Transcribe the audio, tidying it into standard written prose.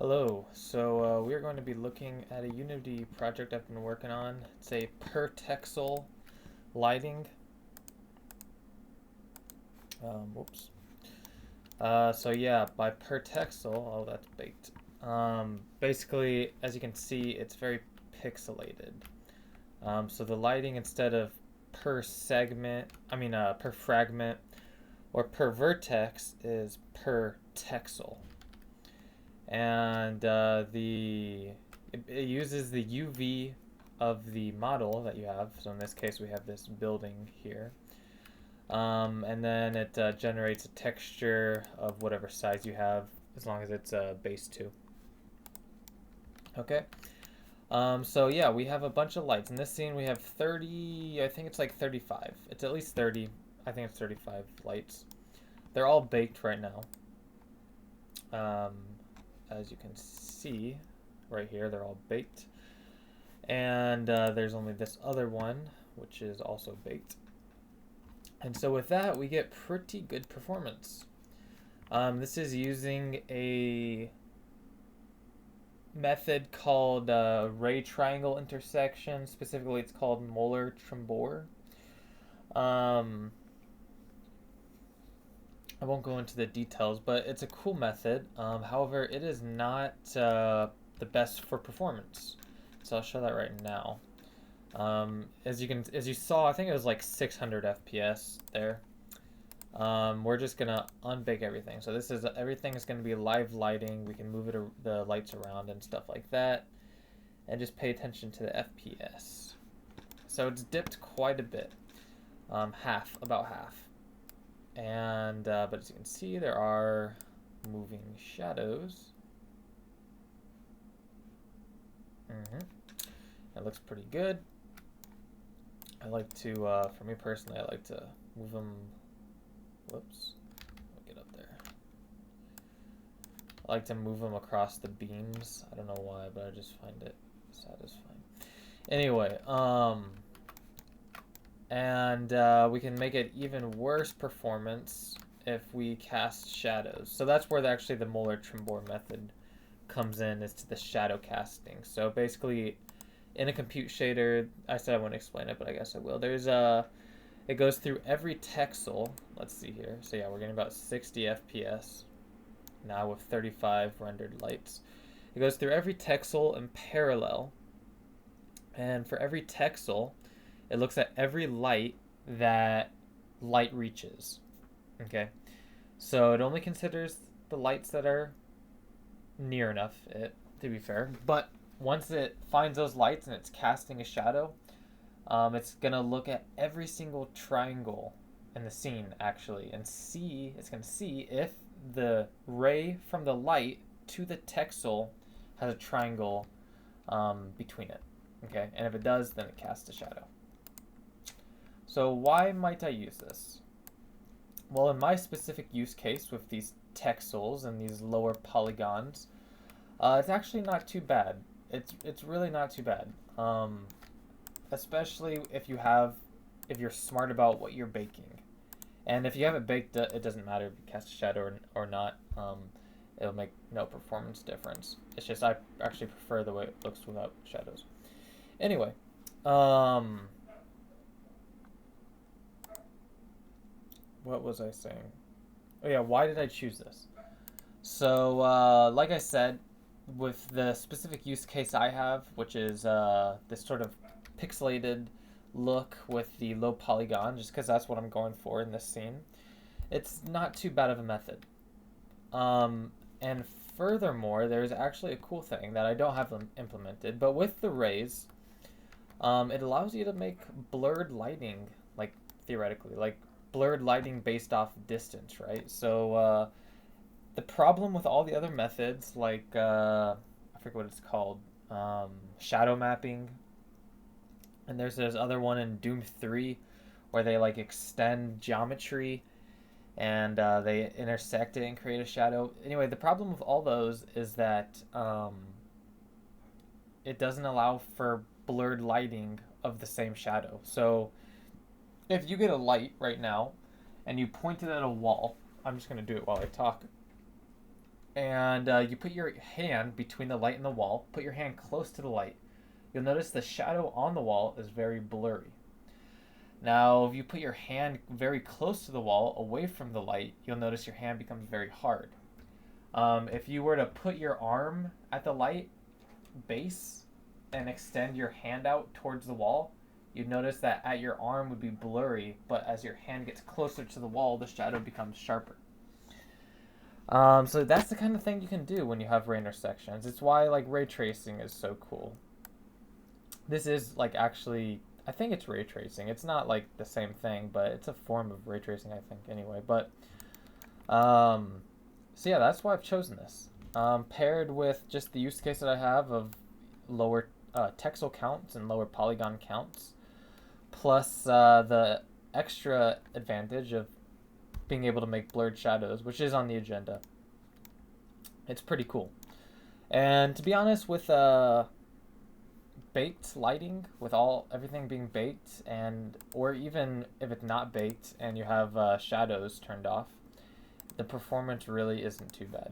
Hello, we are going to be looking at a Unity project I've been working on. It's a per texel lighting. Whoops. By per texel, oh that's baked. Basically, as you can see, it's very pixelated. So the lighting instead of per segment, per fragment or per vertex is per texel. And it uses the UV of the model that you have. So in this case, we have this building here. And then it generates a texture of whatever size you have, as long as it's base 2. Okay. We have a bunch of lights. In this scene, we have 30, I think it's like 35. It's at least 30. I think it's 35 lights. They're all baked right now. As you can see right here, they're all baked. And there's only this other one, which is also baked. And so with that, we get pretty good performance. This is using a method called ray triangle intersection. Specifically, it's called MollerTrombore. I won't go into the details, but it's a cool method. However, it is not the best for performance. So I'll show that right now. As you saw, I think it was like 600 FPS there. We're just gonna unbake everything. So everything is gonna be live lighting. We can move the lights around and stuff like that, and just pay attention to the FPS. So it's dipped quite a bit, about half. And but as you can see, there are moving shadows. It looks pretty good. I like to, for me personally, I like to move them. Whoops, I'll get up there. I like to move them across the beams. I don't know why, but I just find it satisfying. Anyway, we can make it even worse performance if we cast shadows. So that's where actually the MollerTrombore method comes in, is to the shadow casting. So basically, in a compute shader, I said I wouldn't explain it, but I guess I will. It goes through every texel. Let's see here. So yeah, we're getting about 60 FPS now with 35 rendered lights. It goes through every texel in parallel, and for every texel, it looks at every light that light reaches. Okay, so it only considers the lights that are near enough, to be fair. But once it finds those lights and it's casting a shadow, it's gonna look at every single triangle in the scene actually, and it's gonna see if the ray from the light to the texel has a triangle between it. Okay, and if it does, then it casts a shadow. So why might I use this? Well, in my specific use case with these texels and these lower polygons, it's actually not too bad. It's really not too bad. Especially if you're smart about what you're baking. And if you have it baked, it doesn't matter if you cast a shadow or not. It'll make no performance difference. It's just I actually prefer the way it looks without shadows. Anyway, what was I saying? Oh yeah, why did I choose this? So, like I said, with the specific use case I have, which is this sort of pixelated look with the low polygon, just because that's what I'm going for in this scene, it's not too bad of a method. And furthermore, there's actually a cool thing that I don't have implemented, but with the rays, it allows you to make blurred lighting, like theoretically, like blurred lighting based off distance, right? So the problem with all the other methods, like I forget what it's called, shadow mapping, and there's this other one in Doom 3 where they like extend geometry and they intersect it and create a shadow. Anyway, the problem with all those is that it doesn't allow for blurred lighting of the same shadow. So if you get a light right now and you point it at a wall, I'm just going to do it while I talk. and you put your hand between the light and the wall, put your hand close to the light, you'll notice the shadow on the wall is very blurry. Now, if you put your hand very close to the wall, away from the light, you'll notice your hand becomes very hard. If you were to put your arm at the light base and extend your hand out towards the wall, you'd notice that at your arm would be blurry, but as your hand gets closer to the wall, the shadow becomes sharper. So that's the kind of thing you can do when you have ray intersections. It's why like ray tracing is so cool. This is like actually, I think it's ray tracing. It's not like the same thing, but it's a form of ray tracing, I think, anyway. But so yeah, that's why I've chosen this. Paired with just the use case that I have of lower texel counts and lower polygon counts, plus the extra advantage of being able to make blurred shadows, which is on the agenda. It's pretty cool. And to be honest, with baked lighting, with everything being baked, and or even if it's not baked and you have shadows turned off, the performance really isn't too bad.